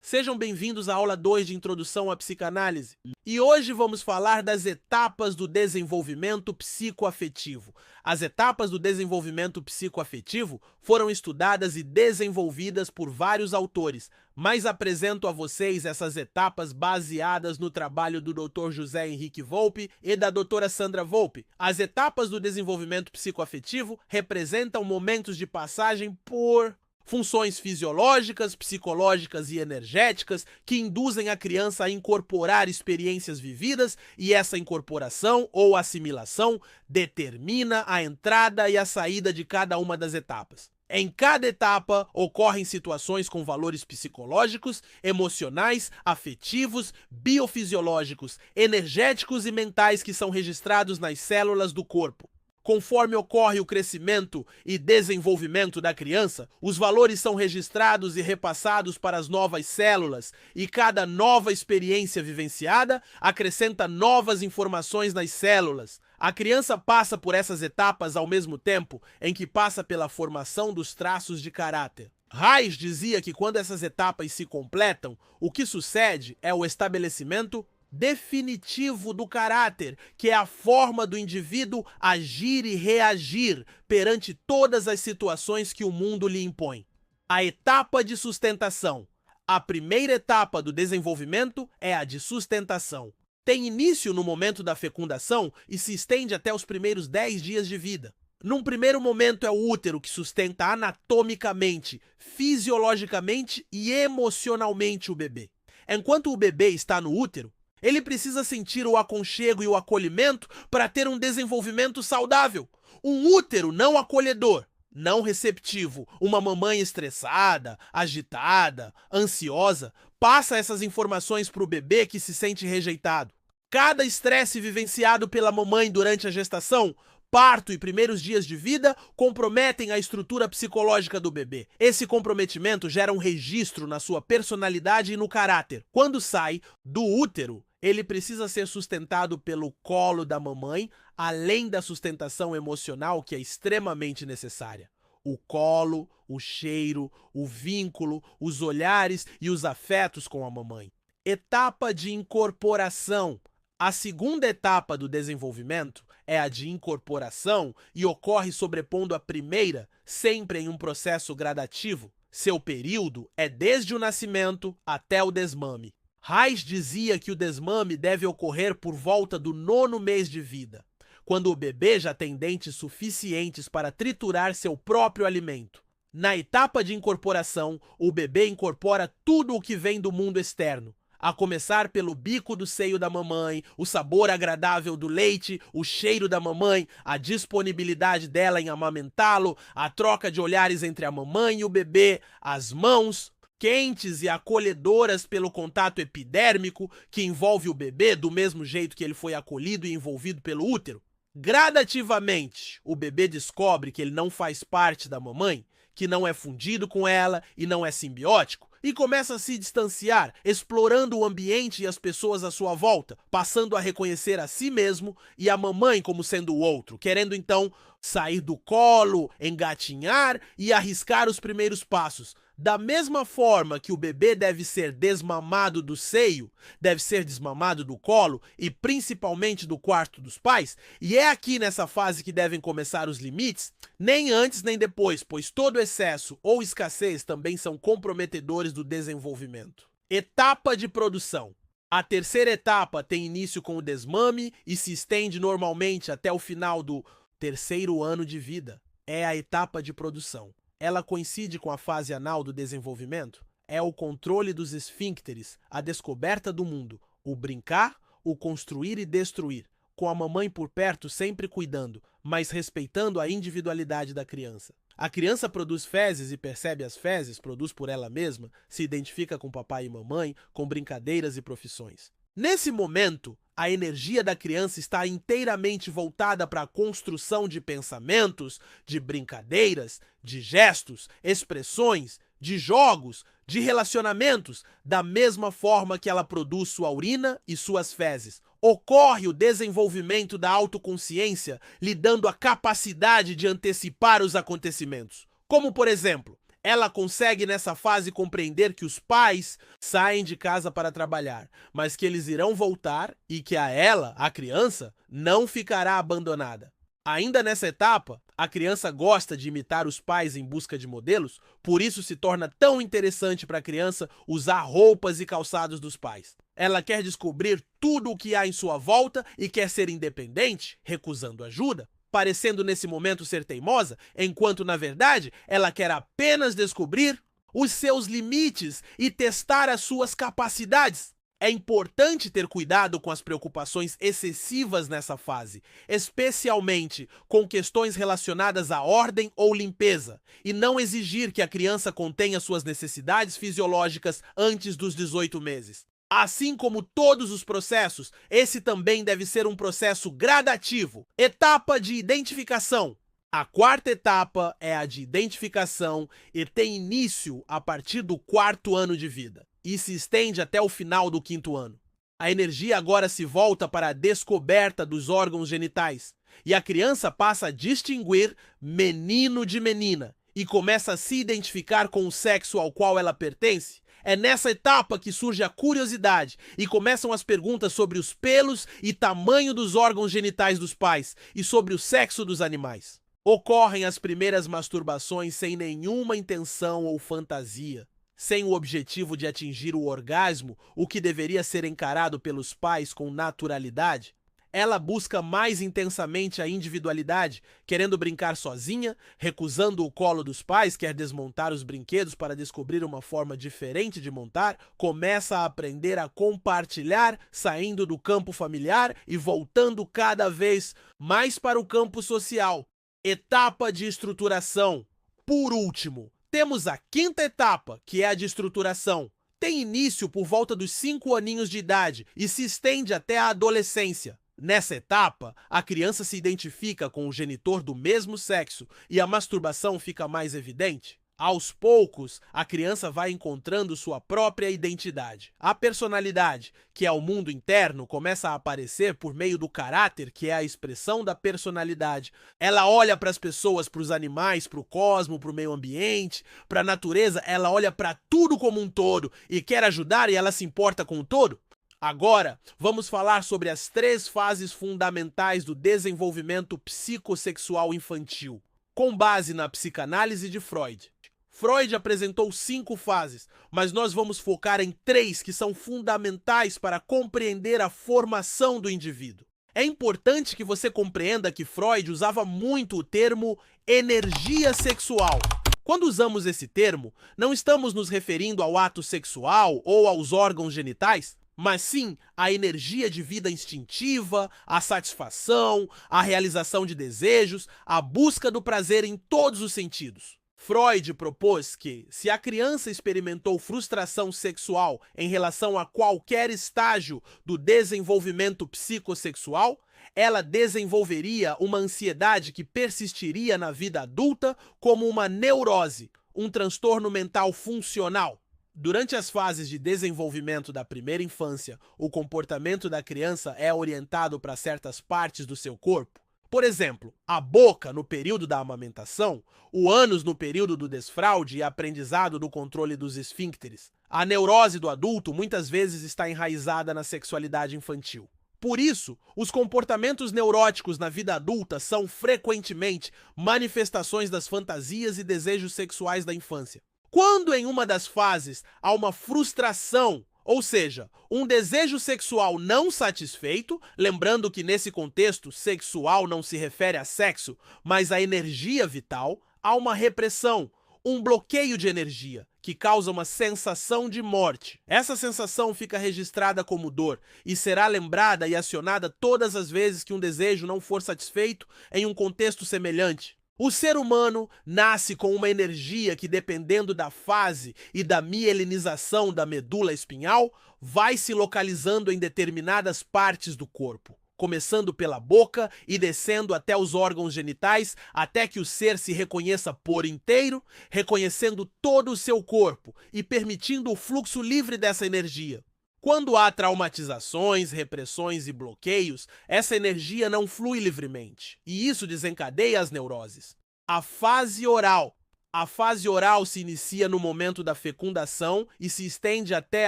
Sejam bem-vindos à aula 2 de Introdução à Psicanálise. E hoje vamos falar das etapas do desenvolvimento psicoafetivo. As etapas do desenvolvimento psicoafetivo foram estudadas e desenvolvidas por vários autores, mas apresento a vocês essas etapas baseadas no trabalho do Dr. José Henrique Volpi e da doutora Sandra Volpi. As etapas do desenvolvimento psicoafetivo representam momentos de passagem por funções fisiológicas, psicológicas e energéticas que induzem a criança a incorporar experiências vividas, e essa incorporação ou assimilação determina a entrada e a saída de cada uma das etapas. Em cada etapa ocorrem situações com valores psicológicos, emocionais, afetivos, biofisiológicos, energéticos e mentais que são registrados nas células do corpo. Conforme ocorre o crescimento e desenvolvimento da criança, os valores são registrados e repassados para as novas células, e cada nova experiência vivenciada acrescenta novas informações nas células. A criança passa por essas etapas ao mesmo tempo em que passa pela formação dos traços de caráter. Reis dizia que quando essas etapas se completam, o que sucede é o estabelecimento definitivo do caráter, que é a forma do indivíduo agir e reagir perante todas as situações que o mundo lhe impõe. A etapa de sustentação. A primeira etapa do desenvolvimento é a de sustentação. Tem início no momento da fecundação e se estende até os primeiros 10 dias de vida. Num primeiro momento é o útero que sustenta anatomicamente, fisiologicamente e emocionalmente o bebê. Enquanto o bebê está no útero, ele precisa sentir o aconchego e o acolhimento para ter um desenvolvimento saudável. Um útero não acolhedor, não receptivo, uma mamãe estressada, agitada, ansiosa, passa essas informações para o bebê que se sente rejeitado. Cada estresse vivenciado pela mamãe durante a gestação, parto e primeiros dias de vida comprometem a estrutura psicológica do bebê. Esse comprometimento gera um registro na sua personalidade e no caráter. Quando sai do útero, ele precisa ser sustentado pelo colo da mamãe, além da sustentação emocional que é extremamente necessária. O colo, o cheiro, o vínculo, os olhares e os afetos com a mamãe. Etapa de incorporação. A segunda etapa do desenvolvimento é a de incorporação e ocorre sobrepondo a primeira, sempre em um processo gradativo. Seu período é desde o nascimento até o desmame. Reis dizia que o desmame deve ocorrer por volta do 9º mês de vida, quando o bebê já tem dentes suficientes para triturar seu próprio alimento. Na etapa de incorporação, o bebê incorpora tudo o que vem do mundo externo, a começar pelo bico do seio da mamãe, o sabor agradável do leite, o cheiro da mamãe, a disponibilidade dela em amamentá-lo, a troca de olhares entre a mamãe e o bebê, as mãos quentes e acolhedoras pelo contato epidérmico que envolve o bebê do mesmo jeito que ele foi acolhido e envolvido pelo útero. Gradativamente, o bebê descobre que ele não faz parte da mamãe, que não é fundido com ela e não é simbiótico, e começa a se distanciar, explorando o ambiente e as pessoas à sua volta, passando a reconhecer a si mesmo e a mamãe como sendo o outro, querendo então sair do colo, engatinhar e arriscar os primeiros passos. Da mesma forma que o bebê deve ser desmamado do seio, deve ser desmamado do colo e principalmente do quarto dos pais, e é aqui nessa fase que devem começar os limites, nem antes nem depois, pois todo excesso ou escassez também são comprometedores do desenvolvimento. Etapa de produção. A terceira etapa tem início com o desmame e se estende normalmente até o final do 3º ano de vida. É a etapa de produção. Ela coincide com a fase anal do desenvolvimento. É o controle dos esfíncteres, a descoberta do mundo, o brincar, o construir e destruir, com a mamãe por perto sempre cuidando, mas respeitando a individualidade da criança. A criança produz fezes e percebe as fezes, produz por ela mesma, se identifica com papai e mamãe, com brincadeiras e profissões. Nesse momento, a energia da criança está inteiramente voltada para a construção de pensamentos, de brincadeiras, de gestos, expressões, de jogos, de relacionamentos, da mesma forma que ela produz sua urina e suas fezes. Ocorre o desenvolvimento da autoconsciência, lhe dando a capacidade de antecipar os acontecimentos. Como, por exemplo, Ela consegue nessa fase compreender que os pais saem de casa para trabalhar, mas que eles irão voltar e que a ela, a criança, não ficará abandonada. Ainda nessa etapa, a criança gosta de imitar os pais em busca de modelos, por isso se torna tão interessante para a criança usar roupas e calçados dos pais. Ela quer descobrir tudo o que há em sua volta e quer ser independente, recusando ajuda, parecendo nesse momento ser teimosa, enquanto na verdade ela quer apenas descobrir os seus limites e testar as suas capacidades. É importante ter cuidado com as preocupações excessivas nessa fase, especialmente com questões relacionadas à ordem ou limpeza, e não exigir que a criança contenha suas necessidades fisiológicas antes dos 18 meses. Assim como todos os processos, esse também deve ser um processo gradativo. Etapa de identificação. A quarta etapa é a de identificação e tem início a partir do 4º ano de vida e se estende até o final do 5º ano. A energia agora se volta para a descoberta dos órgãos genitais e a criança passa a distinguir menino de menina e começa a se identificar com o sexo ao qual ela pertence. É nessa etapa que surge a curiosidade e começam as perguntas sobre os pelos e tamanho dos órgãos genitais dos pais e sobre o sexo dos animais. Ocorrem as primeiras masturbações sem nenhuma intenção ou fantasia, sem o objetivo de atingir o orgasmo, o que deveria ser encarado pelos pais com naturalidade. Ela busca mais intensamente a individualidade, querendo brincar sozinha, recusando o colo dos pais, quer desmontar os brinquedos para descobrir uma forma diferente de montar, começa a aprender a compartilhar, saindo do campo familiar e voltando cada vez mais para o campo social. Etapa de estruturação. Por último, temos a 5ª etapa, que é a de estruturação. Tem início por volta dos 5 aninhos de idade e se estende até a adolescência. Nessa etapa, a criança se identifica com o genitor do mesmo sexo e a masturbação fica mais evidente. Aos poucos, a criança vai encontrando sua própria identidade. A personalidade, que é o mundo interno, começa a aparecer por meio do caráter, que é a expressão da personalidade. Ela olha para as pessoas, para os animais, para o cosmos, para o meio ambiente, para a natureza, ela olha para tudo como um todo e quer ajudar e ela se importa com o todo. Agora, vamos falar sobre as 3 fases fundamentais do desenvolvimento psicossexual infantil, com base na psicanálise de Freud. Freud apresentou 5 fases, mas nós vamos focar em 3 que são fundamentais para compreender a formação do indivíduo. É importante que você compreenda que Freud usava muito o termo energia sexual. Quando usamos esse termo, não estamos nos referindo ao ato sexual ou aos órgãos genitais, mas sim à energia de vida instintiva, à satisfação, à realização de desejos, à busca do prazer em todos os sentidos. Freud propôs que, se a criança experimentou frustração sexual em relação a qualquer estágio do desenvolvimento psicossexual, ela desenvolveria uma ansiedade que persistiria na vida adulta como uma neurose, um transtorno mental funcional. Durante as fases de desenvolvimento da primeira infância, o comportamento da criança é orientado para certas partes do seu corpo. Por exemplo, a boca no período da amamentação, o ânus no período do desfraude e aprendizado do controle dos esfíncteres. A neurose do adulto muitas vezes está enraizada na sexualidade infantil. Por isso, os comportamentos neuróticos na vida adulta são frequentemente manifestações das fantasias e desejos sexuais da infância. Quando em uma das fases há uma frustração, ou seja, um desejo sexual não satisfeito, lembrando que nesse contexto sexual não se refere a sexo, mas a energia vital, há uma repressão, um bloqueio de energia, que causa uma sensação de morte. Essa sensação fica registrada como dor e será lembrada e acionada todas as vezes que um desejo não for satisfeito em um contexto semelhante. O ser humano nasce com uma energia que, dependendo da fase e da mielinização da medula espinhal, vai se localizando em determinadas partes do corpo, começando pela boca e descendo até os órgãos genitais, até que o ser se reconheça por inteiro, reconhecendo todo o seu corpo e permitindo o fluxo livre dessa energia. Quando há traumatizações, repressões e bloqueios, essa energia não flui livremente, e isso desencadeia as neuroses. A fase oral. A fase oral se inicia no momento da fecundação e se estende até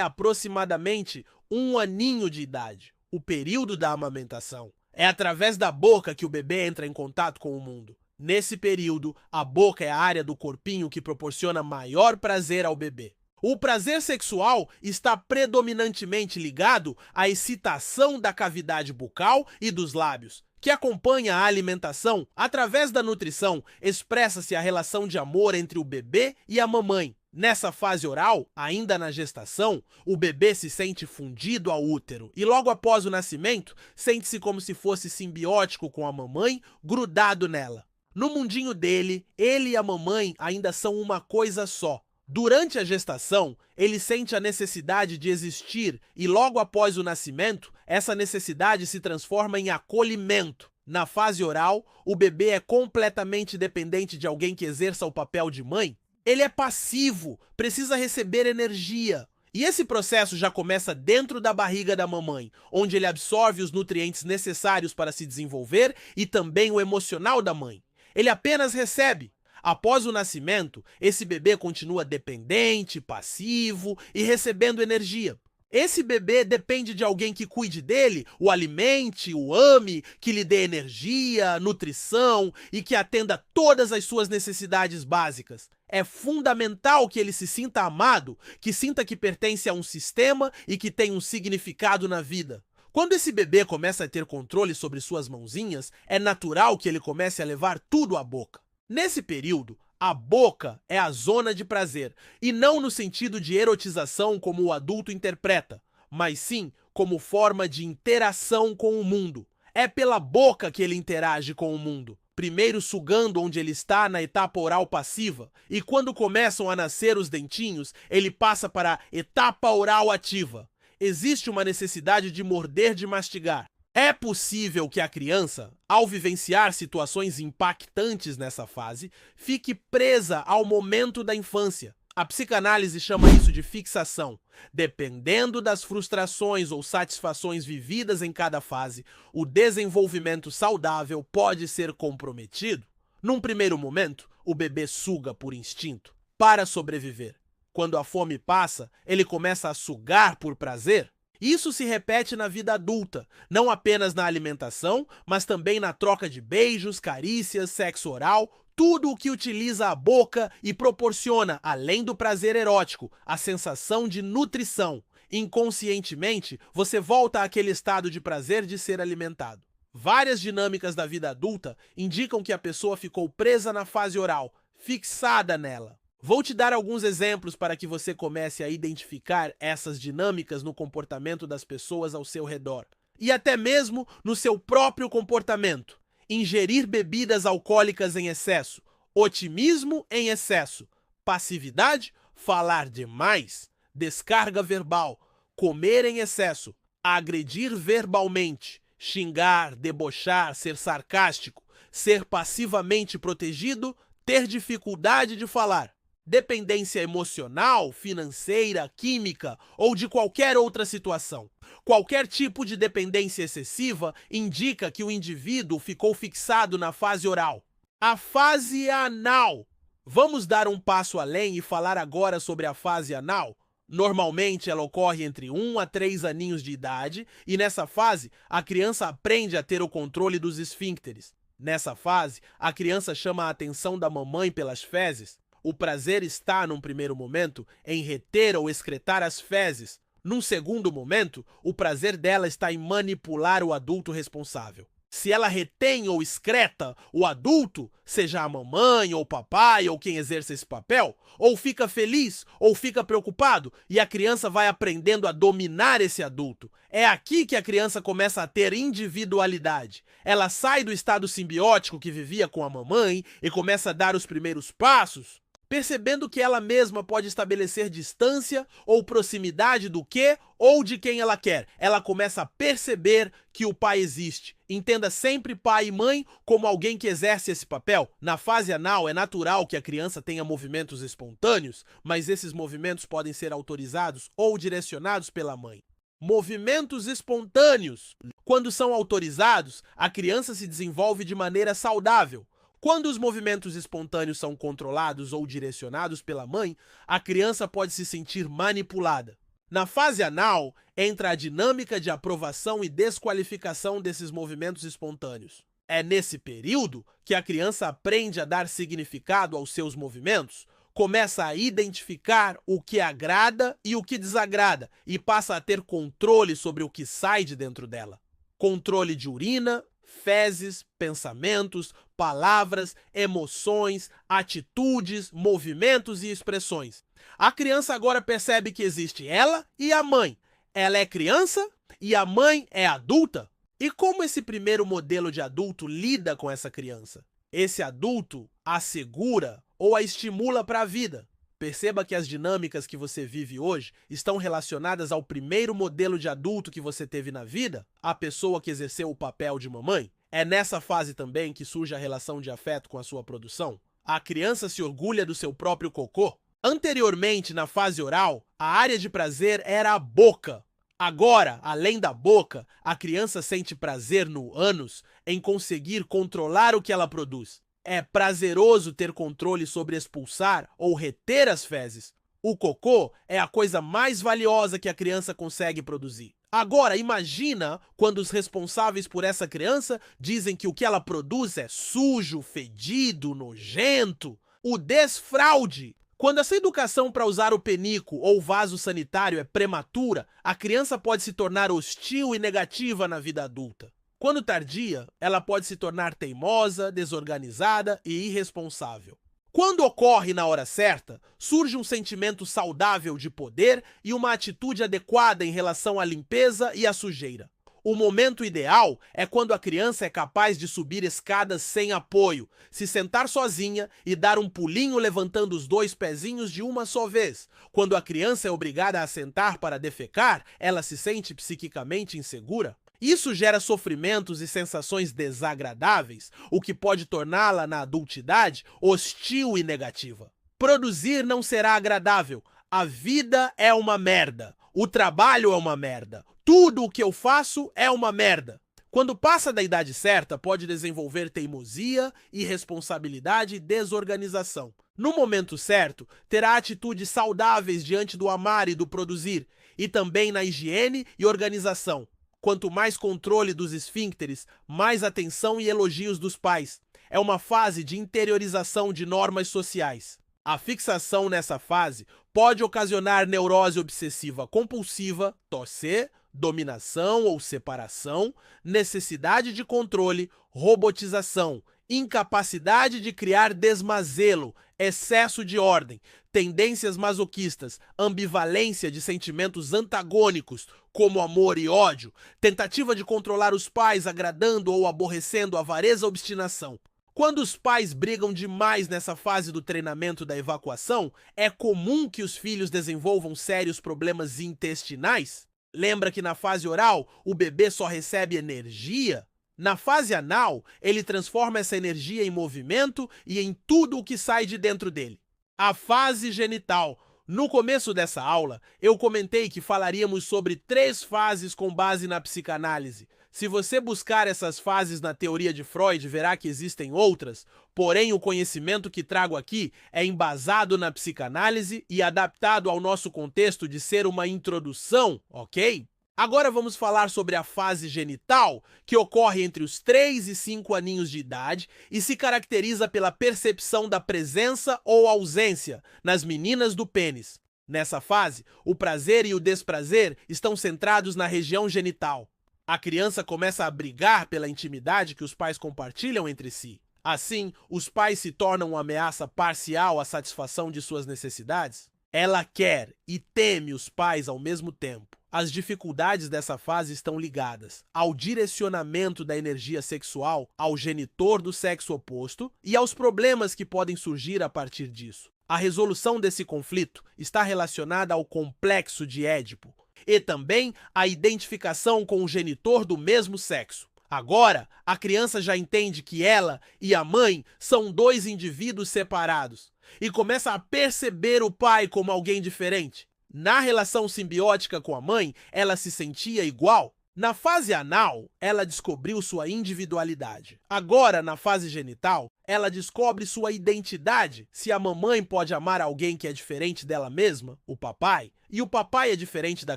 aproximadamente 1 aninho de idade, o período da amamentação. É através da boca que o bebê entra em contato com o mundo. Nesse período, a boca é a área do corpinho que proporciona maior prazer ao bebê. O prazer sexual está predominantemente ligado à excitação da cavidade bucal e dos lábios, que acompanha a alimentação. Através da nutrição, expressa-se a relação de amor entre o bebê e a mamãe. Nessa fase oral, ainda na gestação, o bebê se sente fundido ao útero e logo após o nascimento, sente-se como se fosse simbiótico com a mamãe, grudado nela. No mundinho dele, ele e a mamãe ainda são uma coisa só. Durante a gestação, ele sente a necessidade de existir e logo após o nascimento, essa necessidade se transforma em acolhimento. Na fase oral, o bebê é completamente dependente de alguém que exerça o papel de mãe. Ele é passivo, precisa receber energia. E esse processo já começa dentro da barriga da mamãe, onde ele absorve os nutrientes necessários para se desenvolver e também o emocional da mãe. Ele apenas recebe. Após o nascimento, esse bebê continua dependente, passivo e recebendo energia. Esse bebê depende de alguém que cuide dele, o alimente, o ame, que lhe dê energia, nutrição e que atenda todas as suas necessidades básicas. É fundamental que ele se sinta amado, que sinta que pertence a um sistema e que tem um significado na vida. Quando esse bebê começa a ter controle sobre suas mãozinhas, é natural que ele comece a levar tudo à boca. Nesse período, a boca é a zona de prazer, e não no sentido de erotização como o adulto interpreta, mas sim como forma de interação com o mundo. É pela boca que ele interage com o mundo, primeiro sugando onde ele está na etapa oral passiva, e quando começam a nascer os dentinhos, ele passa para a etapa oral ativa. Existe uma necessidade de morder, de mastigar. É possível que a criança, ao vivenciar situações impactantes nessa fase, fique presa ao momento da infância. A psicanálise chama isso de fixação. Dependendo das frustrações ou satisfações vividas em cada fase, o desenvolvimento saudável pode ser comprometido. Num primeiro momento, o bebê suga por instinto, para sobreviver. Quando a fome passa, ele começa a sugar por prazer. Isso se repete na vida adulta, não apenas na alimentação, mas também na troca de beijos, carícias, sexo oral, tudo o que utiliza a boca e proporciona, além do prazer erótico, a sensação de nutrição. Inconscientemente, você volta àquele estado de prazer de ser alimentado. Várias dinâmicas da vida adulta indicam que a pessoa ficou presa na fase oral, fixada nela. Vou te dar alguns exemplos para que você comece a identificar essas dinâmicas no comportamento das pessoas ao seu redor. E até mesmo no seu próprio comportamento. Ingerir bebidas alcoólicas em excesso, otimismo em excesso, passividade, falar demais, descarga verbal, comer em excesso, agredir verbalmente, xingar, debochar, ser sarcástico, ser passivamente protegido, ter dificuldade de falar. Dependência emocional, financeira, química ou de qualquer outra situação. Qualquer tipo de dependência excessiva indica que o indivíduo ficou fixado na fase oral. A fase anal. Vamos dar um passo além e falar agora sobre a fase anal? Normalmente ela ocorre entre 1 a 3 aninhos de idade e nessa fase a criança aprende a ter o controle dos esfíncteres. Nessa fase, a criança chama a atenção da mamãe pelas fezes. O prazer está, num primeiro momento, em reter ou excretar as fezes. Num segundo momento, o prazer dela está em manipular o adulto responsável. Se ela retém ou excreta o adulto, seja a mamãe ou o papai ou quem exerce esse papel, ou fica feliz ou fica preocupado e a criança vai aprendendo a dominar esse adulto. É aqui que a criança começa a ter individualidade. Ela sai do estado simbiótico que vivia com a mamãe e começa a dar os primeiros passos, percebendo que ela mesma pode estabelecer distância ou proximidade do que ou de quem ela quer. Ela começa a perceber que o pai existe. Entenda sempre pai e mãe como alguém que exerce esse papel. Na fase anal, é natural que a criança tenha movimentos espontâneos, mas esses movimentos podem ser autorizados ou direcionados pela mãe. Movimentos espontâneos. Quando são autorizados, a criança se desenvolve de maneira saudável. Quando os movimentos espontâneos são controlados ou direcionados pela mãe, a criança pode se sentir manipulada. Na fase anal, entra a dinâmica de aprovação e desqualificação desses movimentos espontâneos. É nesse período que a criança aprende a dar significado aos seus movimentos, começa a identificar o que agrada e o que desagrada e passa a ter controle sobre o que sai de dentro dela. Controle de urina, fezes, pensamentos, palavras, emoções, atitudes, movimentos e expressões. A criança agora percebe que existe ela e a mãe. Ela é criança e a mãe é adulta. E como esse primeiro modelo de adulto lida com essa criança? Esse adulto a segura ou a estimula para a vida. Perceba que as dinâmicas que você vive hoje estão relacionadas ao primeiro modelo de adulto que você teve na vida, a pessoa que exerceu o papel de mamãe. É nessa fase também que surge a relação de afeto com a sua produção. A criança se orgulha do seu próprio cocô. Anteriormente, na fase oral, a área de prazer era a boca. Agora, além da boca, a criança sente prazer no ânus em conseguir controlar o que ela produz. É prazeroso ter controle sobre expulsar ou reter as fezes. O cocô é a coisa mais valiosa que a criança consegue produzir. Agora, imagina quando os responsáveis por essa criança dizem que o que ela produz é sujo, fedido, nojento. O desfraude. Quando essa educação para usar o penico ou vaso sanitário é prematura, a criança pode se tornar hostil e negativa na vida adulta. Quando tardia, ela pode se tornar teimosa, desorganizada e irresponsável. Quando ocorre na hora certa, surge um sentimento saudável de poder e uma atitude adequada em relação à limpeza e à sujeira. O momento ideal é quando a criança é capaz de subir escadas sem apoio, se sentar sozinha e dar um pulinho levantando os dois pezinhos de uma só vez. Quando a criança é obrigada a sentar para defecar, ela se sente psiquicamente insegura. Isso gera sofrimentos e sensações desagradáveis, o que pode torná-la, na adultidade, hostil e negativa. Produzir não será agradável. A vida é uma merda. O trabalho é uma merda. Tudo o que eu faço é uma merda. Quando passa da idade certa, pode desenvolver teimosia, irresponsabilidade e desorganização. No momento certo, terá atitudes saudáveis diante do amar e do produzir, e também na higiene e organização. Quanto mais controle dos esfíncteres, mais atenção e elogios dos pais. É uma fase de interiorização de normas sociais. A fixação nessa fase pode ocasionar neurose obsessiva compulsiva, TOC, dominação ou separação, necessidade de controle, robotização, incapacidade de criar desmazelo, excesso de ordem, tendências masoquistas, ambivalência de sentimentos antagônicos, como amor e ódio, tentativa de controlar os pais agradando ou aborrecendo, avareza ou obstinação. Quando os pais brigam demais nessa fase do treinamento da evacuação, é comum que os filhos desenvolvam sérios problemas intestinais. Lembra que na fase oral, o bebê só recebe energia? Na fase anal, ele transforma essa energia em movimento e em tudo o que sai de dentro dele. A fase genital. No começo dessa aula, eu comentei que falaríamos sobre 3 fases com base na psicanálise. Se você buscar essas fases na teoria de Freud, verá que existem outras, porém o conhecimento que trago aqui é embasado na psicanálise e adaptado ao nosso contexto de ser uma introdução, ok? Agora vamos falar sobre a fase genital, que ocorre entre os 3 e 5 aninhos de idade e se caracteriza pela percepção da presença ou ausência nas meninas do pênis. Nessa fase, o prazer e o desprazer estão centrados na região genital. A criança começa a brigar pela intimidade que os pais compartilham entre si. Assim, os pais se tornam uma ameaça parcial à satisfação de suas necessidades. Ela quer e teme os pais ao mesmo tempo. As dificuldades dessa fase estão ligadas ao direcionamento da energia sexual ao genitor do sexo oposto e aos problemas que podem surgir a partir disso. A resolução desse conflito está relacionada ao complexo de Édipo e também à identificação com o genitor do mesmo sexo. Agora, a criança já entende que ela e a mãe são 2 indivíduos separados e começa a perceber o pai como alguém diferente. Na relação simbiótica com a mãe, ela se sentia igual. Na fase anal, ela descobriu sua individualidade. Agora, na fase genital, ela descobre sua identidade. Se a mamãe pode amar alguém que é diferente dela mesma, o papai, e o papai é diferente da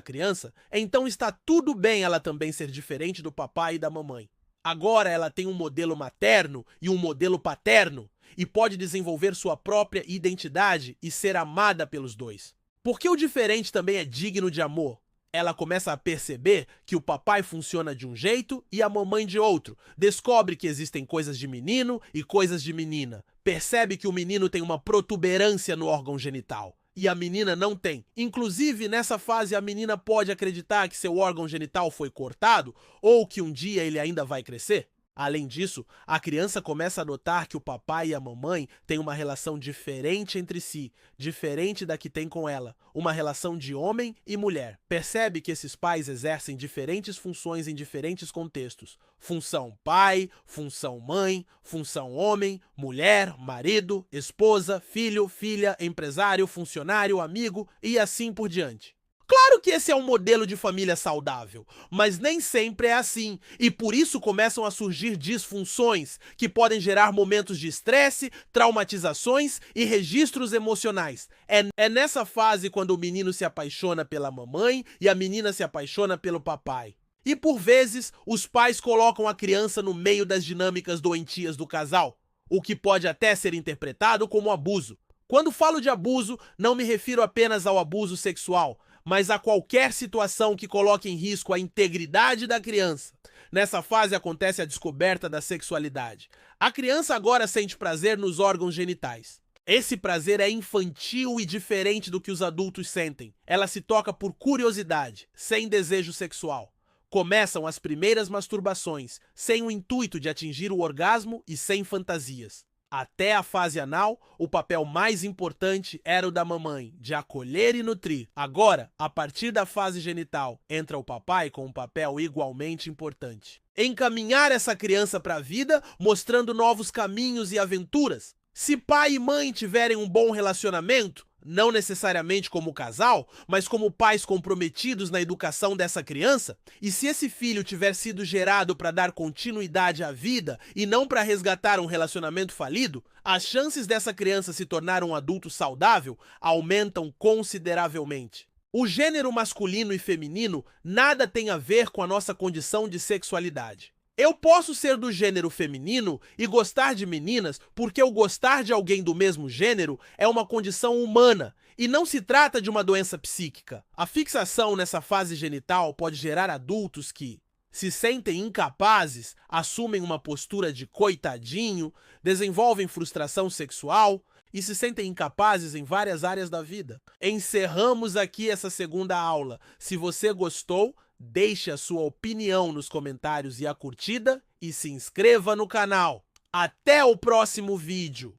criança, então está tudo bem ela também ser diferente do papai e da mamãe. Agora ela tem um modelo materno e um modelo paterno e pode desenvolver sua própria identidade e ser amada pelos dois. Porque o diferente também é digno de amor. Ela começa a perceber que o papai funciona de um jeito e a mamãe de outro. Descobre que existem coisas de menino e coisas de menina. Percebe que o menino tem uma protuberância no órgão genital e a menina não tem. Inclusive, nessa fase, a menina pode acreditar que seu órgão genital foi cortado ou que um dia ele ainda vai crescer. Além disso, a criança começa a notar que o papai e a mamãe têm uma relação diferente entre si, diferente da que tem com ela, uma relação de homem e mulher. Percebe que esses pais exercem diferentes funções em diferentes contextos. Função pai, função mãe, função homem, mulher, marido, esposa, filho, filha, empresário, funcionário, amigo e assim por diante. Claro que esse é um modelo de família saudável, mas nem sempre é assim, e por isso começam a surgir disfunções que podem gerar momentos de estresse, traumatizações e registros emocionais. É nessa fase quando o menino se apaixona pela mamãe e a menina se apaixona pelo papai. E por vezes, os pais colocam a criança no meio das dinâmicas doentias do casal, o que pode até ser interpretado como abuso. Quando falo de abuso, não me refiro apenas ao abuso sexual, mas a qualquer situação que coloque em risco a integridade da criança. Nessa fase acontece a descoberta da sexualidade. A criança agora sente prazer nos órgãos genitais. Esse prazer é infantil e diferente do que os adultos sentem. Ela se toca por curiosidade, sem desejo sexual. Começam as primeiras masturbações, sem o intuito de atingir o orgasmo e sem fantasias. Até a fase anal, o papel mais importante era o da mamãe, de acolher e nutrir. Agora, a partir da fase genital, entra o papai com um papel igualmente importante. Encaminhar essa criança para a vida, mostrando novos caminhos e aventuras. Se pai e mãe tiverem um bom relacionamento, não necessariamente como casal, mas como pais comprometidos na educação dessa criança, e se esse filho tiver sido gerado para dar continuidade à vida e não para resgatar um relacionamento falido, as chances dessa criança se tornar um adulto saudável aumentam consideravelmente. O gênero masculino e feminino nada tem a ver com a nossa condição de sexualidade. Eu posso ser do gênero feminino e gostar de meninas porque eu gostar de alguém do mesmo gênero é uma condição humana e não se trata de uma doença psíquica. A fixação nessa fase genital pode gerar adultos que se sentem incapazes, assumem uma postura de coitadinho, desenvolvem frustração sexual e se sentem incapazes em várias áreas da vida. Encerramos aqui essa segunda aula. Se você gostou, deixe a sua opinião nos comentários e a curtida e se inscreva no canal. Até o próximo vídeo!